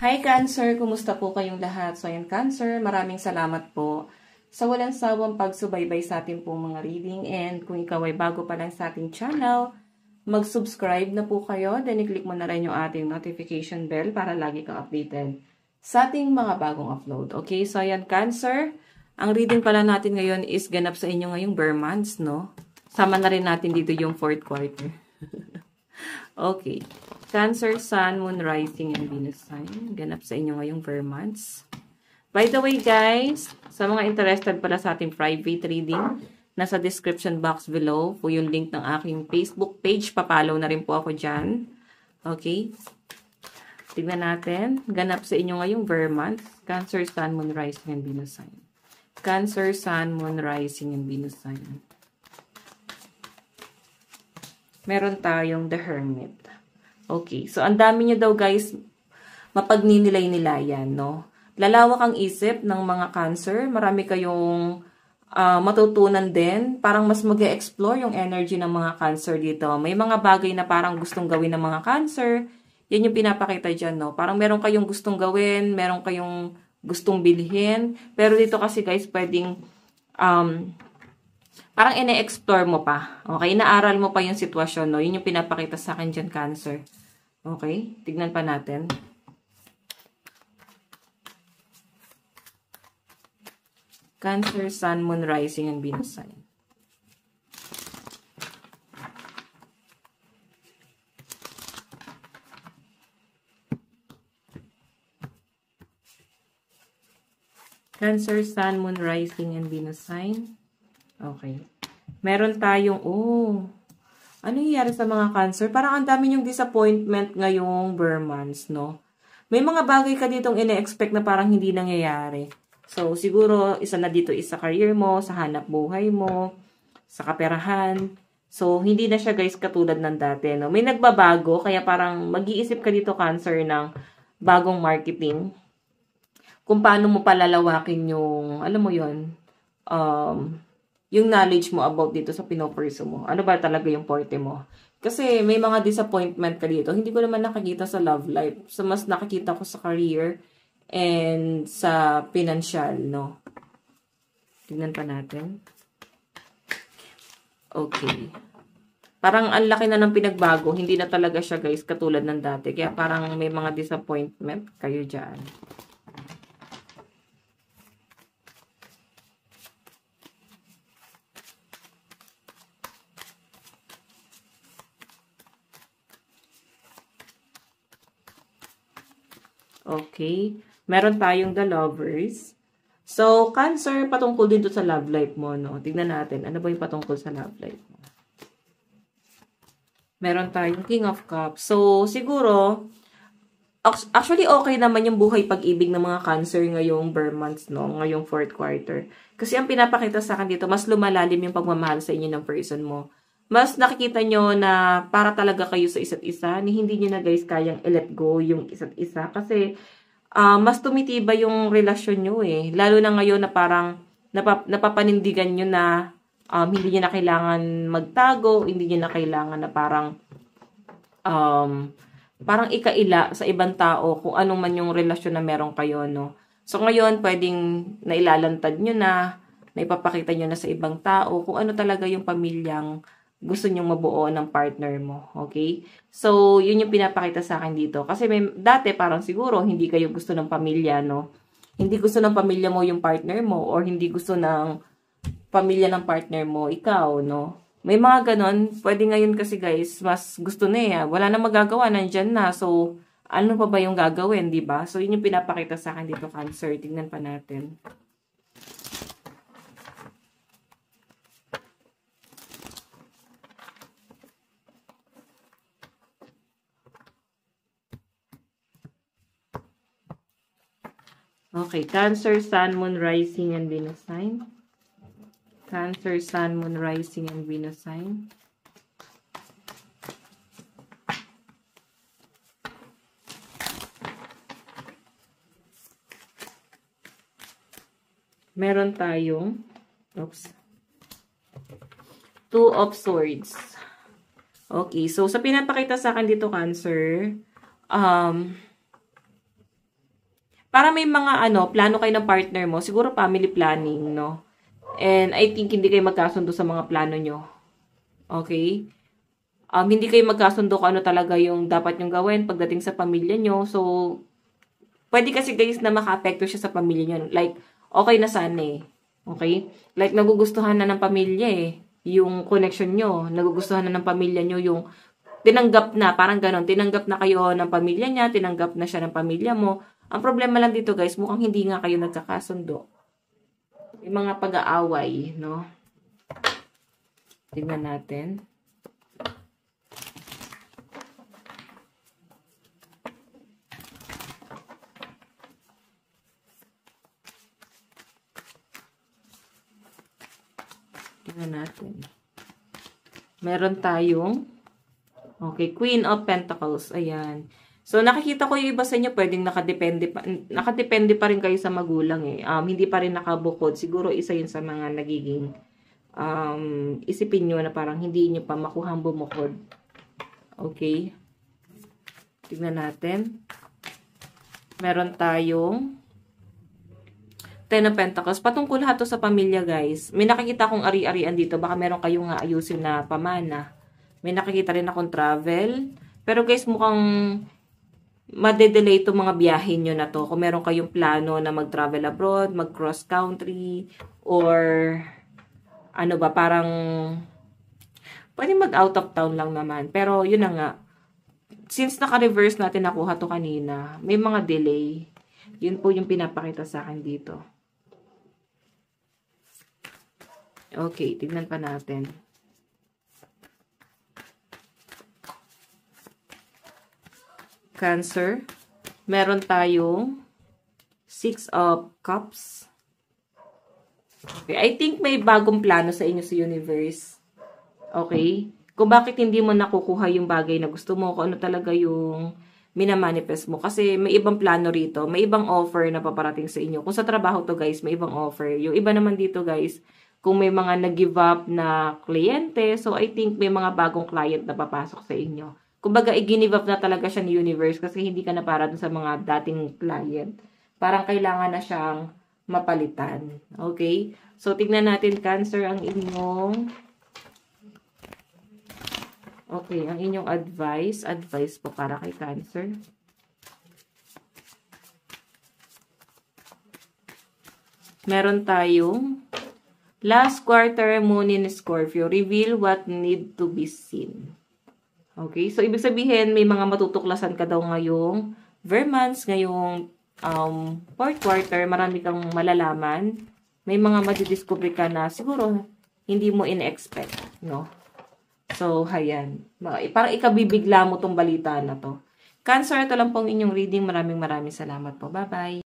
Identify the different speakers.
Speaker 1: Hi Cancer! Kumusta po kayong lahat? So ayan Cancer, maraming salamat po sa walang sawang pagsubaybay sa ating pong mga reading. And kung ikaw ay bago pa lang sa ating channel, mag-subscribe na po kayo. Then i-click mo na rin yung ating notification bell para lagi kang updated sa ating mga bagong upload. Okay, so ayan Cancer, ang reading pala natin ngayon is ganap sa inyo ngayong Bear months, no? Sama na rin natin dito yung 4th quarter. Okay. Cancer, Sun, Moon, Rising, and Venus sign. Ganap sa inyo ngayong Bear months. By the way, guys, sa mga interested pala sa ating private reading, nasa description box below po yung link ng aking Facebook page. Papalaw na rin po ako dyan. Okay. Tignan natin. Ganap sa inyo ngayong Bear months. Cancer, Sun, Moon, Rising, and Venus sign. Cancer, Sun, Moon, Rising, and Venus sign. Meron tayong The Hermit. Okay. So, ang dami nyo daw, guys, mapagninilay-nilayan, no? Lalawak ang isip ng mga Cancer. Marami kayong matutunan din. Parang mas mag-e-explore yung energy ng mga Cancer dito. May mga bagay na parang gustong gawin ng mga Cancer. Yan yung pinapakita dyan, no? Parang meron kayong gustong gawin, meron kayong gustong bilhin. Pero dito kasi, guys, pwedeng parang ine-explore mo pa. Okay? Inaaral mo pa yung sitwasyon, no? Yun yung pinapakita sa akin dyan, Cancer. Okay? Tignan pa natin. Cancer, Sun, Moon, Rising, and Venus sign. Cancer, Sun, Moon, Rising, and Venus sign. Okay. Meron tayong, ano nangyayari sa mga Cancer? Parang ang dami yung disappointment ngayong Bear months, no? May mga bagay ka ditong ine-expect na parang hindi nangyayari. So, siguro, isa na dito is sa career mo, sa hanap buhay mo, sa kaperahan. So, hindi na siya, guys, katulad ng dati, no? May nagbabago, kaya parang mag-iisip ka dito, Cancer, ng bagong marketing. Kung paano mo palalawakin yung, alam mo yon, yung knowledge mo about dito sa pinopursue mo. Ano ba talaga yung forte mo? Kasi may mga disappointment ka dito. Hindi ko naman nakikita sa love life. So, mas nakikita ko sa career and sa financial, no? Tingnan pa natin. Okay. Parang ang laki na ng pinagbago. Hindi na talaga siya, guys, katulad ng dati. Kaya parang may mga disappointment kayo dyan. Okay. Meron tayong The Lovers. So, Cancer, patungkol din to sa love life mo, no? Tignan natin. Ano ba yung patungkol sa love life mo? Meron tayong King of Cups. So, siguro, actually, okay naman yung buhay pag-ibig ng mga Cancer ngayong Bear months, no? Ngayong 4th quarter. Kasi ang pinapakita sa akin dito, mas lumalalim yung pagmamahal sa inyo ng person mo. Mas nakikita nyo na para talaga kayo sa isa't isa, ni hindi nyo na, guys, kayang i-let go yung isa't isa. Kasi, mas tumitibay yung relasyon nyo eh. Lalo na ngayon na parang napapanindigan nyo na hindi nyo na kailangan magtago, hindi nyo na kailangan na parang ikaila sa ibang tao kung anong man yung relasyon na meron kayo, no? So, ngayon, pwedeng nailalantad nyo na ipapakita nyo na sa ibang tao kung ano talaga yung pamilyang gusto nyong mabuo ng partner mo. Okay? So, yun yung pinapakita sa akin dito. Kasi dati parang siguro hindi kayo gusto ng pamilya, no? Hindi gusto ng pamilya mo yung partner mo or hindi gusto ng pamilya ng partner mo ikaw, no? May mga ganon. Pwede ngayon kasi, guys, mas gusto na eh. Wala na magagawa, nandyan na. So, ano pa ba yung gagawin, di ba? So, yun yung pinapakita sa akin dito, Cancer. Tingnan pa natin. Okay, Cancer, Sun, Moon, Rising, and Venus sign. Cancer, Sun, Moon, Rising, and Venus sign. Meron tayong, Two of Swords. Okay, so sa pinapakita sa akin dito, Cancer, para may mga plano kayo ng partner mo, siguro family planning, no? And I think hindi kayo magkasundo sa mga plano nyo. Okay? Hindi kayo magkasundo kung ano talaga yung dapat nyong gawin pagdating sa pamilya nyo. So, pwede kasi guys na maka-apekto siya sa pamilya nyo. Like, okay na sana eh. Okay? Like, nagugustuhan na ng pamilya eh. Yung connection nyo. Nagugustuhan na ng pamilya nyo yung tinanggap na, parang ganon. Tinanggap na kayo ng pamilya niya, tinanggap na siya ng pamilya mo. Ang problema lang dito guys, mukhang hindi nga kayo nagkakasundo. Yung mga pag-aaway, no? Tingnan natin. Tingnan natin. Meron tayong okay, Queen of Pentacles. Ayan. So, nakikita ko yung iba sa inyo, pwedeng nakadepende pa rin kayo sa magulang eh. Hindi pa rin nakabukod. Siguro isa yun sa mga nagiging isipin nyo na parang hindi nyo pa makuhang bumukod. Okay. Tignan natin. Meron tayong Ten of Pentacles. Patungkol lahat to sa pamilya, guys. May nakikita kong ari-arian dito. Baka meron kayong ayusin na pamana. May nakikita rin akong travel. Pero guys, mukhang madedelay itong mga biyahe nyo na to. Kung meron kayong plano na mag-travel abroad, mag-cross country, or ano ba, parang pwede mag-out of town lang naman. Pero yun na nga. Since naka-reverse natin nakuha to kanina, may mga delay. Yun po yung pinapakita sa akin dito. Okay, tignan pa natin. Cancer. Meron tayong 6 of Cups. Okay, I think may bagong plano sa inyo sa universe. Okay? Kung bakit hindi mo nakukuha yung bagay na gusto mo, kung ano talaga yung minamanifest mo. Kasi may ibang plano rito, may ibang offer na paparating sa inyo. Kung sa trabaho to guys, may ibang offer. Yung iba naman dito guys, kung may mga nag-give up na kliyente, so I think may mga bagong client na papasok sa inyo. Kumbaga, i-give up na talaga siya ni universe kasi hindi ka na para dun sa mga dating client. Parang kailangan na siyang mapalitan. Okay? So, tignan natin, Cancer, ang inyong ang inyong advice. Advice po para kay Cancer. Meron tayong last quarter moon in Scorpio. Reveal what need to be seen. Okay, so ibig sabihin may mga matutuklasan ka daw ngayong Vermans, ngayong fourth quarter, marami kang malalaman. May mga madidiscover ka na siguro hindi mo in-expect, no? So, hayan. Parang ikabibigla mo tong balita na to. Cancer, ito lang pong inyong reading. Maraming salamat po. Bye-bye!